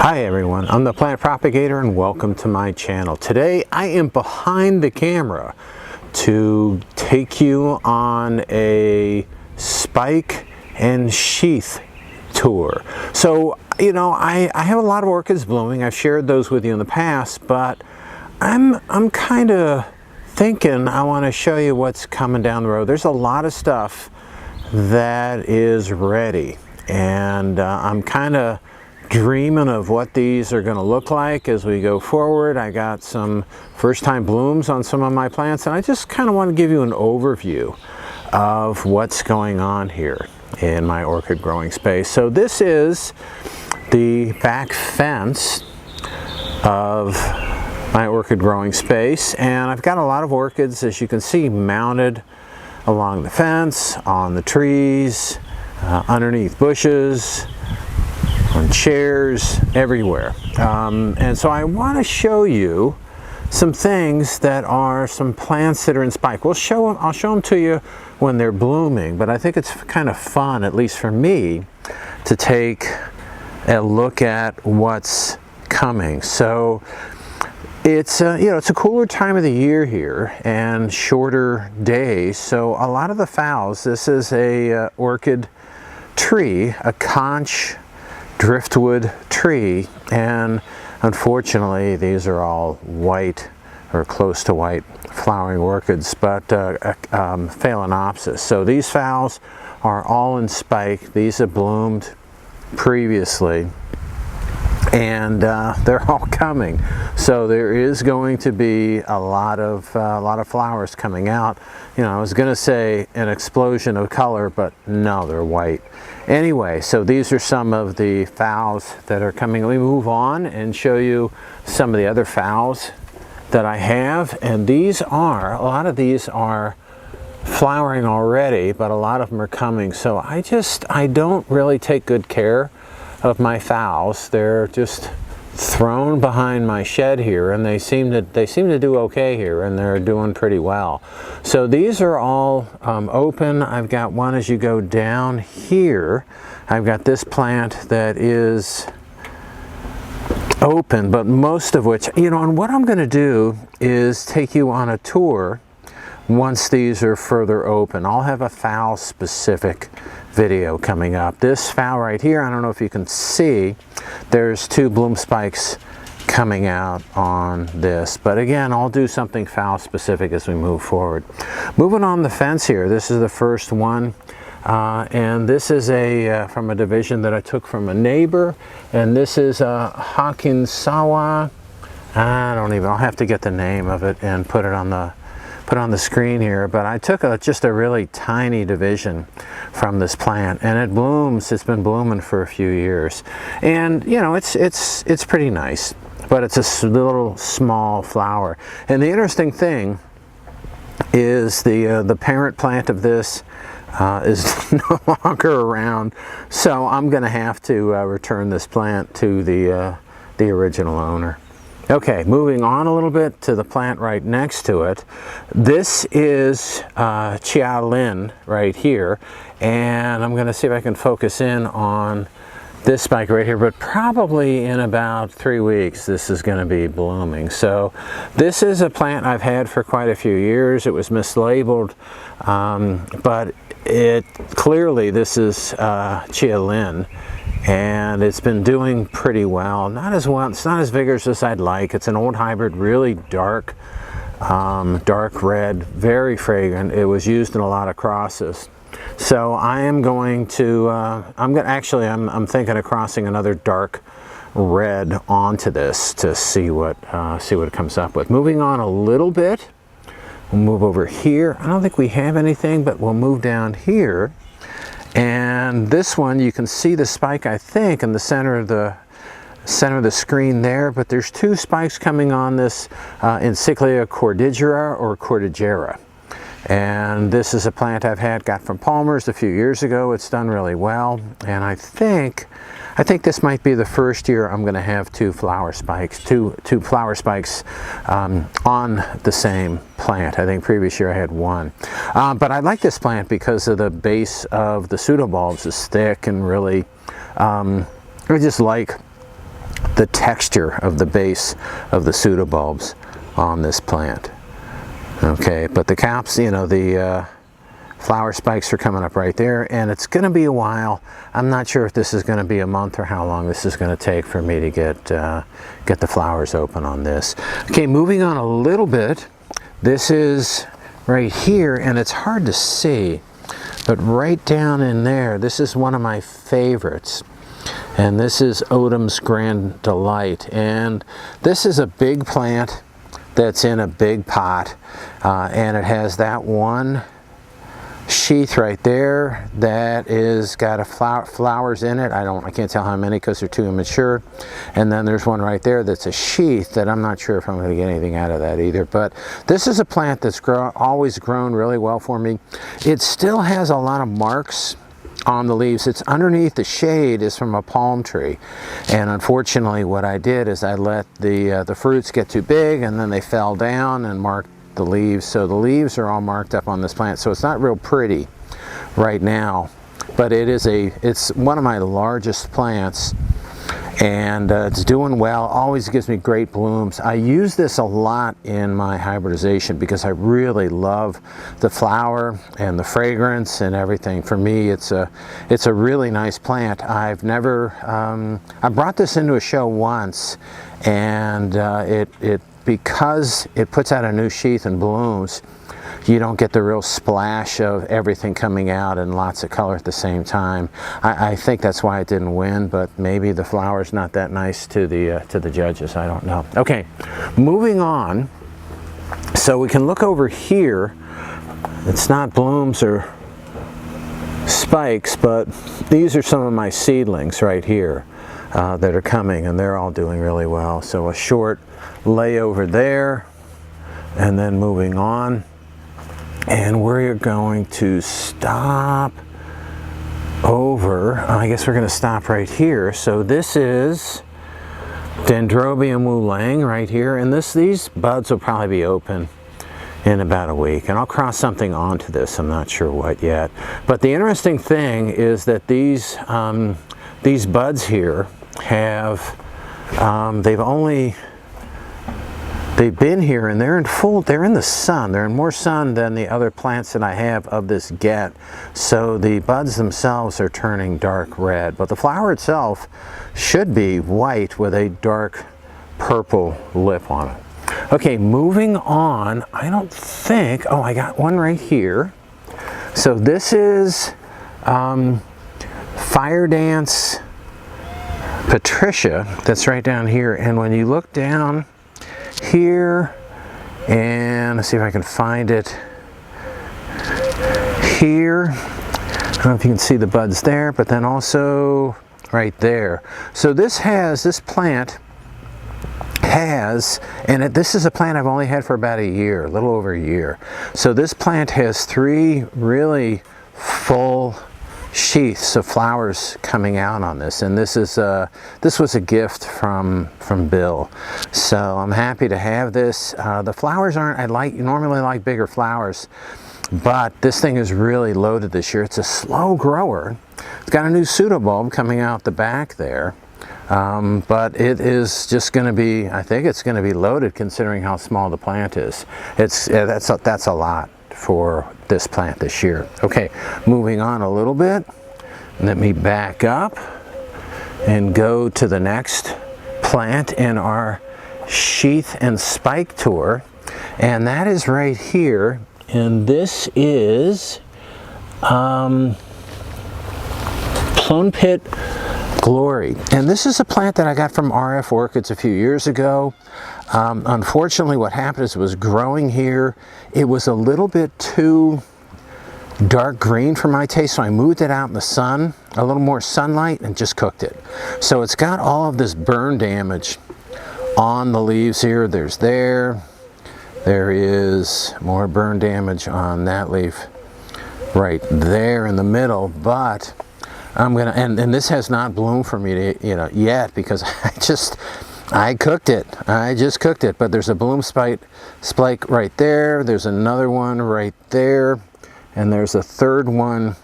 Hi everyone, I'm the Plant Propagator and welcome to my channel. Today I am behind the camera to take you on a spike and sheath tour. So, you know, I have a lot of orchids blooming. I've shared those with you in the past, but I'm kind of thinking I want to show you what's coming down the road. There's a lot of stuff that is ready, and I'm kind of dreaming of what these are going to look like as we go forward. I got some first time blooms on some of my plants, and I just kind of want to give you an overview of what's going on here in my orchid growing space. So this is the back fence of my orchid growing space, and I've got a lot of orchids, as you can see, mounted along the fence, on the trees, underneath bushes, on chairs, everywhere. And so I want to show you some things that are some plants that are in spike. I'll show them to you when they're blooming, but I think it's kind of fun, at least for me, to take a look at what's coming. So it's you know, it's a cooler time of the year here and shorter days. So a lot of the phals, this is a orchid tree, a conch driftwood tree, and unfortunately these are all white or close to white flowering orchids, but phalaenopsis. So these phals are all in spike. These have bloomed previously, and they're all coming. So there is going to be a lot of flowers coming out. You know, I was going to say an explosion of color, but no, they're white. Anyway, so these are some of the phals that are coming. Let me move on and show you some of the other phals that I have. And these are, a lot of these are flowering already, but a lot of them are coming. So I don't really take good care of my phals. They're just thrown behind my shed here, and they seem to do okay here, and they're doing pretty well. So these are all open. I've got one as you go down here. I've got this plant that is open, but most of which, you know, and what I'm going to do is take you on a tour once these are further open. I'll have a phal specific video coming up. This phal right here, I don't know if you can see, there's two bloom spikes coming out on this, but again, I'll do something phal specific as we move forward. Moving on the fence here, this is the first one, and this is from a division that I took from a neighbor, and this is a Hakinsawa. I'll have to get the name of it and put it on the screen here, but I took just a really tiny division from this plant, and it blooms. It's been blooming for a few years, and you know, it's pretty nice, but it's a little small flower. And the interesting thing is the parent plant of this is no longer around, so I'm going to have to return this plant to the original owner. Okay, moving on a little bit to the plant right next to it. This is Chia right here, and I'm going to see if I can focus in on this spike right here, but probably in about 3 weeks this is going to be blooming. So this is a plant I've had for quite a few years. It was mislabeled, but clearly this is Chia, and it's been doing pretty well. Not as well, it's not as vigorous as I'd like. It's an old hybrid, really dark red, very fragrant. It was used in a lot of crosses. So I am going to, I'm thinking of crossing another dark red onto this to see what it comes up with. Moving on a little bit, we'll move over here. I don't think we have anything, but we'll move down here. And this one, you can see the spike, I think, in the center of the screen there, but there's two spikes coming on this Encyclia cordigera or cordigera. And this is a plant got from Palmer's a few years ago. It's done really well, and I think this might be the first year I'm going to have two flower spikes on the same plant. I think previous year I had one. But I like this plant because of the base of the pseudobulbs is thick and really, I just like the texture of the base of the pseudobulbs on this plant. Okay, but the caps, you know, the flower spikes are coming up right there, and it's going to be a while. I'm not sure if this is going to be a month or how long this is going to take for me to get the flowers open on this. Okay, moving on a little bit. This is right here, and it's hard to see, but right down in there, this is one of my favorites. And this is Odom's Grand Delight. And this is a big plant that's in a big pot. And it has that one sheath right there that is got flowers in it. I can't tell how many because they're too immature. And then there's one right there that's a sheath that I'm not sure if I'm going to get anything out of that either. But this is a plant that's always grown really well for me. It still has a lot of marks on the leaves. It's underneath the shade is from a palm tree, and unfortunately what I did is I let the fruits get too big, and then they fell down and marked the leaves. So the leaves are all marked up on this plant, so it's not real pretty right now, but it's one of my largest plants, and it's doing well. Always gives me great blooms. I use this a lot in my hybridization because I really love the flower and the fragrance and everything. For me, it's a really nice plant. I've never I brought this into a show once, and because it puts out a new sheath and blooms, you don't get the real splash of everything coming out and lots of color at the same time. I think that's why it didn't win, but maybe the flower's not that nice to the judges. I don't know. Okay, moving on. So we can look over here. It's not blooms or spikes, but these are some of my seedlings right here that are coming, and they're all doing really well. So a short layover there, and then moving on. And we're going to stop over, I guess we're going to stop right here. So this is Dendrobium Wulang right here, and these buds will probably be open in about a week. And I'll cross something onto this, I'm not sure what yet. But the interesting thing is that these buds here have, they've been here, and they're in the sun. They're in more sun than the other plants that I have of this get. So the buds themselves are turning dark red, but the flower itself should be white with a dark purple lip on it. Okay, moving on. I don't think, oh, I got one right here. So this is Fire Dance Patricia, that's right down here. And when you look down here, and let's see if I can find it here. I don't know if you can see the buds there, but then also right there. So this plant has, and this is a plant I've only had for about a year, a little over a year. So this plant has 3 really full sheaths of flowers coming out on this, and this was a gift from Bill, so I'm happy to have this. The flowers aren't, normally like bigger flowers, but this thing is really loaded this year. It's a slow grower. It's got a new pseudobulb coming out the back there, but it is just going to be, I think it's going to be loaded considering how small the plant is. That's a lot for this plant this year. Okay, moving on a little bit. Let me back up and go to the next plant in our sheath and spike tour, and that is right here, and this is Plum Pit Glory, and this is a plant that I got from RF Orchids a few years ago. Unfortunately, what happened is it was growing here. It was a little bit too dark green for my taste, so I moved it out in the sun, a little more sunlight, and just cooked it. So it's got all of this burn damage on the leaves here. There is more burn damage on that leaf right there in the middle, but I'm gonna, and this has not bloomed for me to, yet, because I cooked it. I just cooked it, but there's a bloom spike right there. There's another one right there, and there's a third one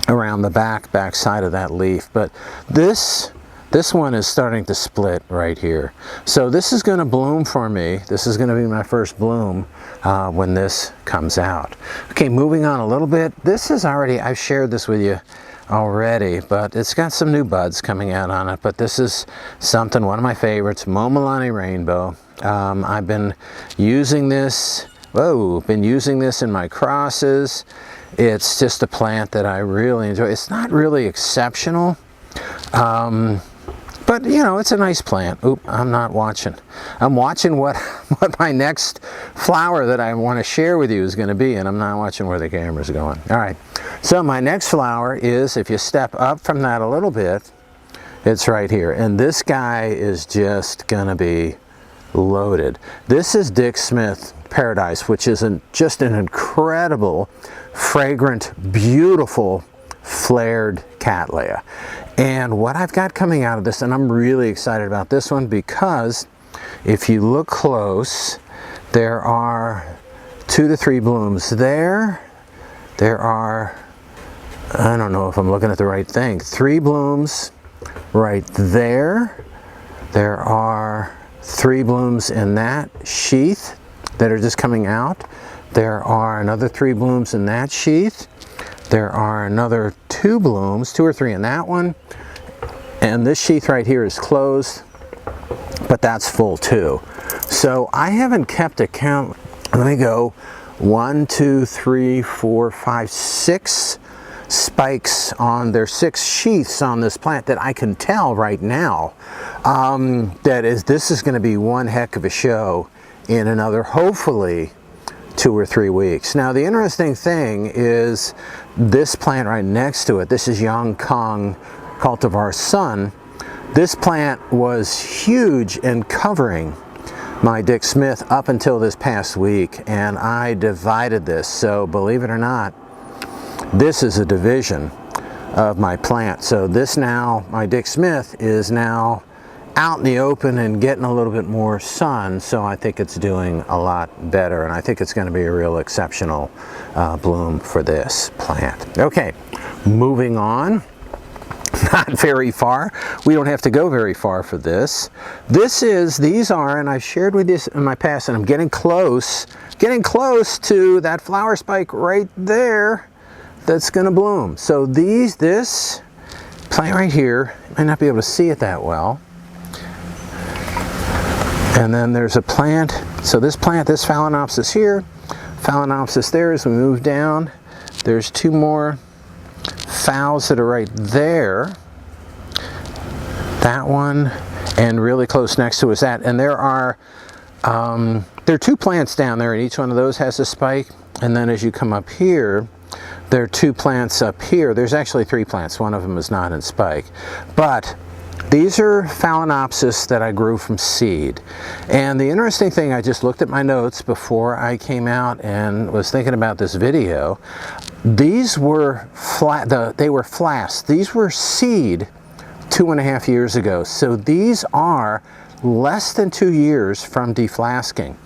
around the back side of that leaf. But this This one is starting to split right here. So this is going to bloom for me. This is going to be my first bloom when this comes out. Okay, moving on a little bit. This is already, I've shared this with you already, but it's got some new buds coming out on it. But this is something, one of my favorites, Momolani Rainbow. I've been using this, in my crosses. It's just a plant that I really enjoy. It's not really exceptional, but you know, it's a nice plant. Oop, I'm not watching. I'm watching what my next flower that I want to share with you is going to be, and I'm not watching where the camera's going. All right, so my next flower is, if you step up from that a little bit, it's right here, and this guy is just going to be loaded. This is Dick Smith Paradise, which is just an incredible, fragrant, beautiful, flared cattleya. And what I've got coming out of this, and I'm really excited about this one, because if you look close, there are 2 to 3 blooms there. There are, I don't know if I'm looking at the right thing, 3 blooms right there. There are 3 blooms in that sheath that are just coming out. There are another 3 blooms in that sheath. There are another 2 blooms, 2 or 3 in that one. And this sheath right here is closed, but that's full too. So I haven't kept a count. Let me go. 1, 2, 3, 4, 5, 6 spikes on, there's 6 sheaths on this plant that I can tell right now. This is going to be one heck of a show in another, hopefully, 2 or 3 weeks. Now the interesting thing is this plant right next to it. This is Yang Kong Cultivar Sun. This plant was huge in covering my Dick Smith up until this past week, and I divided this. So believe it or not, this is a division of my plant. So this now, my Dick Smith is now out in the open and getting a little bit more sun, so I think it's doing a lot better, and I think it's going to be a real exceptional bloom for this plant. Okay, moving on. Not very far. We don't have to go very far for this. These are, and I've shared with you in my past, and I'm getting close to that flower spike right there that's going to bloom. So this plant right here, you might not be able to see it that well. And then there's a plant, so this plant, this Phalaenopsis here, Phalaenopsis there. As we move down, there's 2 more phals that are right there. That one, and really close next to is that. And there are 2 plants down there, and each one of those has a spike. And then as you come up here, there are 2 plants up here. There's actually 3 plants. One of them is not in spike. But these are Phalaenopsis that I grew from seed. And the interesting thing, I just looked at my notes before I came out and was thinking about this video. These were they were flasks. These were seed 2.5 years ago. So these are less than 2 years from deflasking.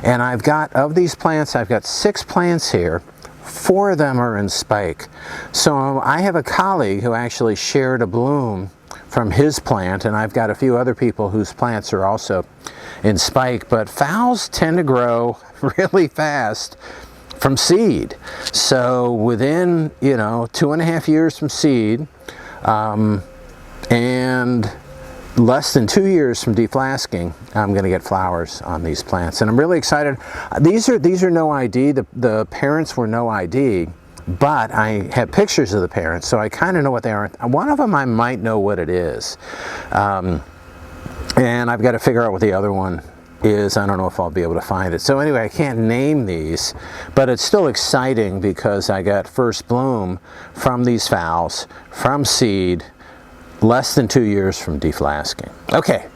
And I've got, of these plants, I've got 6 plants here. 4 of them are in spike. So I have a colleague who actually shared a bloom from his plant, and I've got a few other people whose plants are also in spike. But phals tend to grow really fast from seed. So within, 2.5 years from seed, and less than 2 years from deflasking, I'm going to get flowers on these plants, and I'm really excited. These are no ID. The parents were no ID, but I have pictures of the parents, so I kind of know what they are. One of them I might know what it is, and I've got to figure out what the other one is. I don't know if I'll be able to find it. So anyway, I can't name these, but it's still exciting because I got first bloom from these phals, from seed, less than 2 years from deflasking. Okay,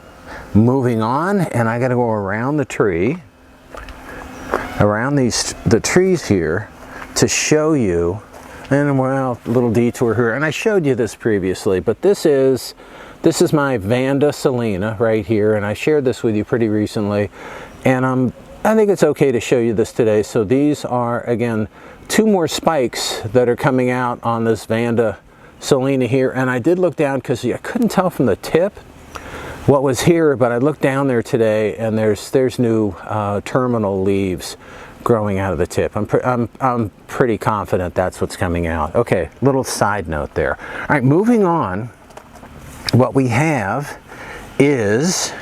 moving on, and I got to go around the tree, around the trees here, to show you, and well, a little detour here, and I showed you this previously, but this is my Vanda Salina right here, and I shared this with you pretty recently, and I think it's okay to show you this today. So these are, again, 2 more spikes that are coming out on this Vanda Selena here, and I did look down because I couldn't tell from the tip what was here, but I looked down there today, and there's new terminal leaves growing out of the tip. I'm pretty confident that's what's coming out. Okay, little side note there. All right, moving on. What we have is,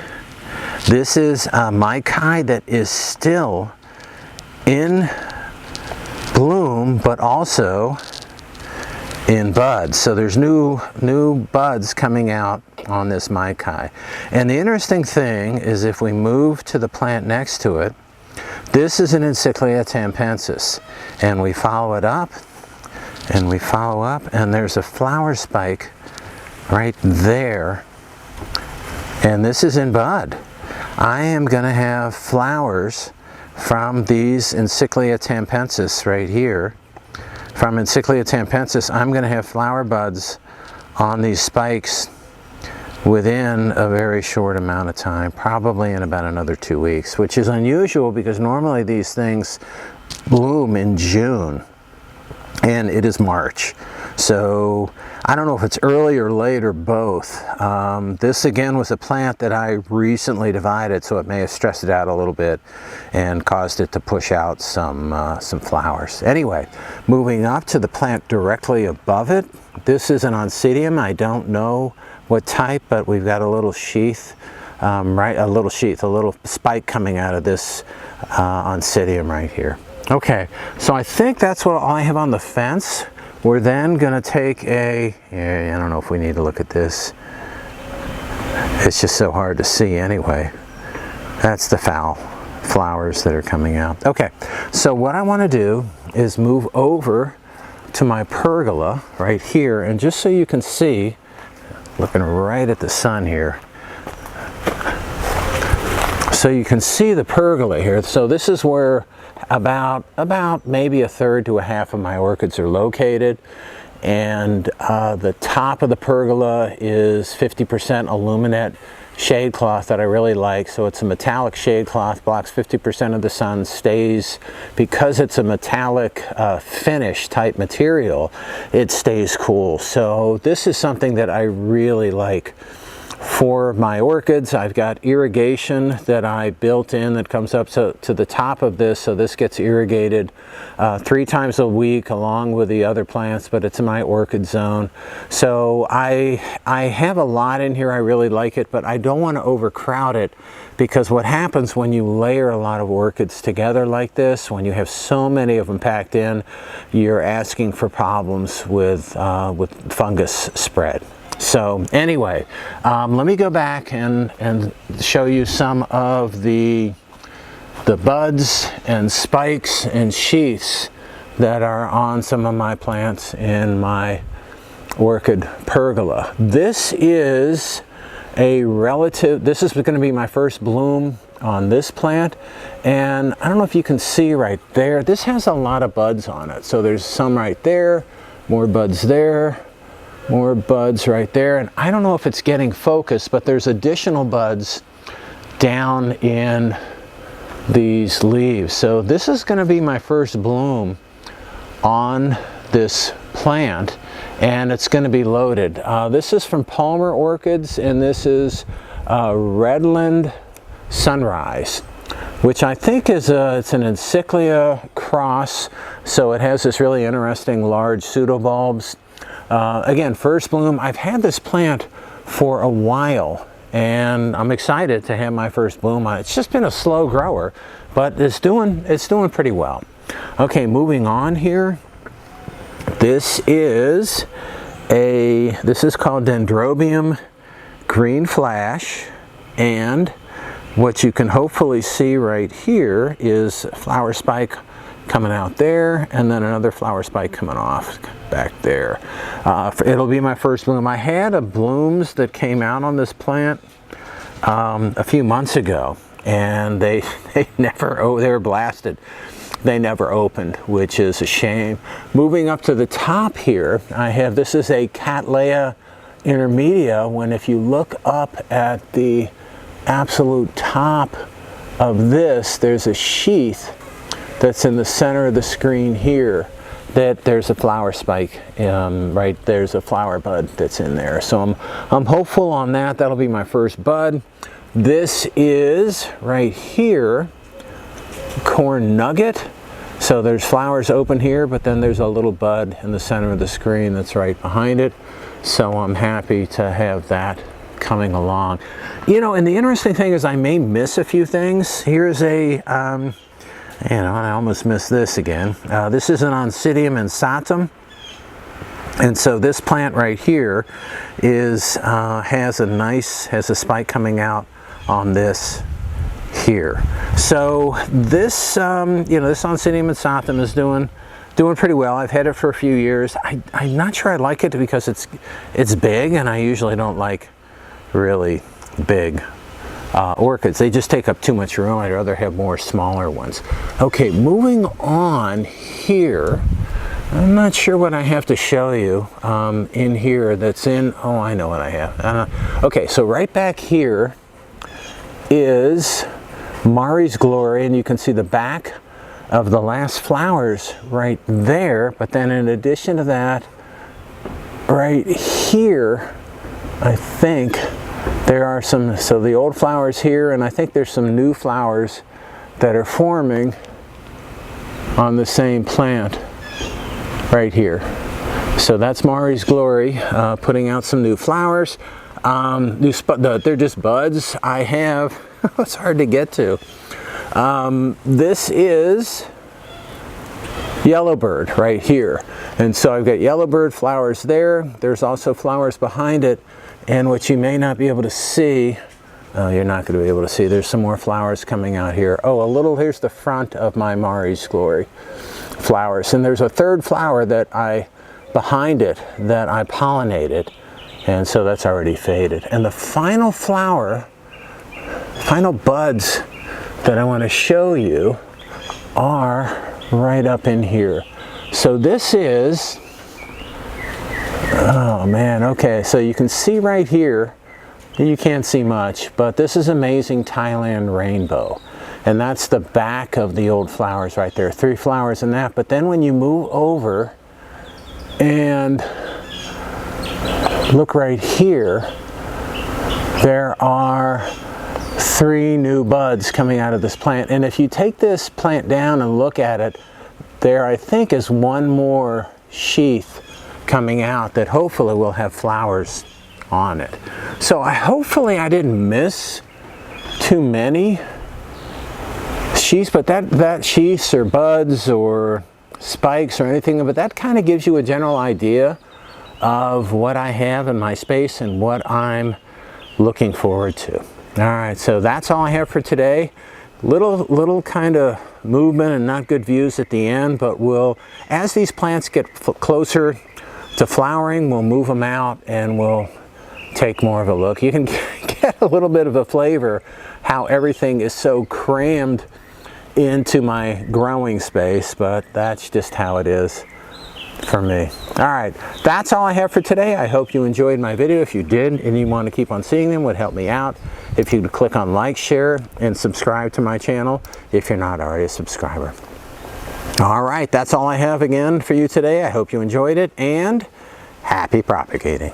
this is a Maikai that is still in bloom, but also in buds. So there's new buds coming out on this Maikai. And the interesting thing is, if we move to the plant next to it, this is an Encyclia tampensis, and we follow it up, and we follow up, and there's a flower spike right there, and this is in bud. I am going to have flowers from these Encyclia tampensis right here. From Encyclia tampensis, I'm going to have flower buds on these spikes within a very short amount of time, probably in about another 2 weeks, which is unusual because normally these things bloom in June, and it is March. So I don't know if it's early or late or both. This again was a plant that I recently divided, so it may have stressed it out a little bit and caused it to push out some flowers. Anyway, moving up to the plant directly above it, this is an Oncidium. I don't know what type, but we've got a little sheath, a little spike coming out of this Oncidium right here. Okay, so I think that's what I have on the fence. We're then going to take I don't know if we need to look at this. It's just so hard to see anyway. That's the flowers that are coming out. Okay, so what I want to do is move over to my pergola right here, and just so you can see, looking right at the sun here, so you can see the pergola here. So this is where about maybe a third to a half of my orchids are located, and the top of the pergola is 50% aluminate shade cloth that I really like. So it's a metallic shade cloth, blocks 50% of the sun, stays, because it's a metallic finish type material, it stays cool. So this is something that I really like for my orchids. I've got irrigation that I built in that comes up to the top of this, so this gets irrigated 3 times a week along with the other plants, but it's in my orchid zone. So I have a lot in here. I really like it, but I don't want to overcrowd it, because what happens when you layer a lot of orchids together like this, when you have so many of them packed in, you're asking for problems with fungus spread. So anyway, let me go back and show you some of the buds and spikes and sheaths that are on some of my plants in my orchid pergola. This is this is going to be my first bloom on this plant, and I don't know if you can see right there, this has a lot of buds on it. So there's some right there, more buds there, more buds right there, and I don't know if it's getting focused, but there's additional buds down in these leaves. So this is going to be my first bloom on this plant, and it's going to be loaded. This is from Palmer Orchids, and this is Redland Sunrise, which I think is it's an Encyclia cross, so it has this really interesting large pseudobulbs. Again, first bloom. I've had this plant for a while, and I'm excited to have my first bloom on it. It's just been a slow grower, but it's doing pretty well. Okay, moving on here. This is called Dendrobium Green Flash, and what you can hopefully see right here is a flower spike coming out there, and then another flower spike coming off back there. It'll be my first bloom. I had blooms that came out on this plant a few months ago, and they were blasted. They never opened, which is a shame. Moving up to the top here, this is a Cattleya intermedia, when if you look up at the absolute top of this, there's a sheath that's in the center of the screen here that there's a flower spike, right there's a flower bud that's in there. So I'm hopeful on that. That'll be my first bud. This is right here, corn nugget. So there's flowers open here, but then there's a little bud in the center of the screen that's right behind it. So I'm happy to have that coming along. You know, and the interesting thing is I may miss a few things. Here's a, you know, I almost missed this again. This is an Oncidium insatum. And so this plant right here is, has a spike coming out on this here. So this, you know, this Oncidium insatum is doing pretty well. I've had it for a few years. I'm not sure I like it because it's big, and I usually don't like really big orchids. They just take up too much room. I'd rather have more smaller ones. Okay, moving on here. I'm not sure what I have to show you in here that's in, oh, I know what I have. Okay, so right back here is Mari's Glory, and you can see the back of the last flowers right there. But then in addition to that, right here, I think there are some, so the old flowers here, and I think there's some new flowers that are forming on the same plant right here. So that's Mari's Glory, putting out some new flowers. They're just buds. I have, it's hard to get to. This is Yellowbird right here. And so I've got Yellowbird flowers there. There's also flowers behind it. And what you may not be able to see, you're not going to be able to see, there's some more flowers coming out here. Oh, a little, here's the front of my Mari's Glory flowers. And there's a third flower that behind it that I pollinated. And so that's already faded. And the final flower, final buds that I want to show you are right up in here. So this is, oh man, okay, so you can see right here, you can't see much, but this is Amazing Thailand Rainbow. And that's the back of the old flowers right there. 3 flowers in that. But then when you move over and look right here, there are 3 new buds coming out of this plant. And if you take this plant down and look at it, there I think is one more sheath coming out that hopefully will have flowers on it. So hopefully I didn't miss too many sheaths, but that sheaths or buds or spikes or anything, but that kind of gives you a general idea of what I have in my space and what I'm looking forward to. All right, so that's all I have for today. Little kind of movement and not good views at the end, but as these plants get closer to flowering, we'll move them out and we'll take more of a look. You can get a little bit of a flavor how everything is so crammed into my growing space, but that's just how it is for me. All right, that's all I have for today. I hope you enjoyed my video. If you did and you want to keep on seeing them, would help me out if you would click on like, share, and subscribe to my channel if you're not already a subscriber. All right, that's all I have again for you today. I hope you enjoyed it, and happy propagating.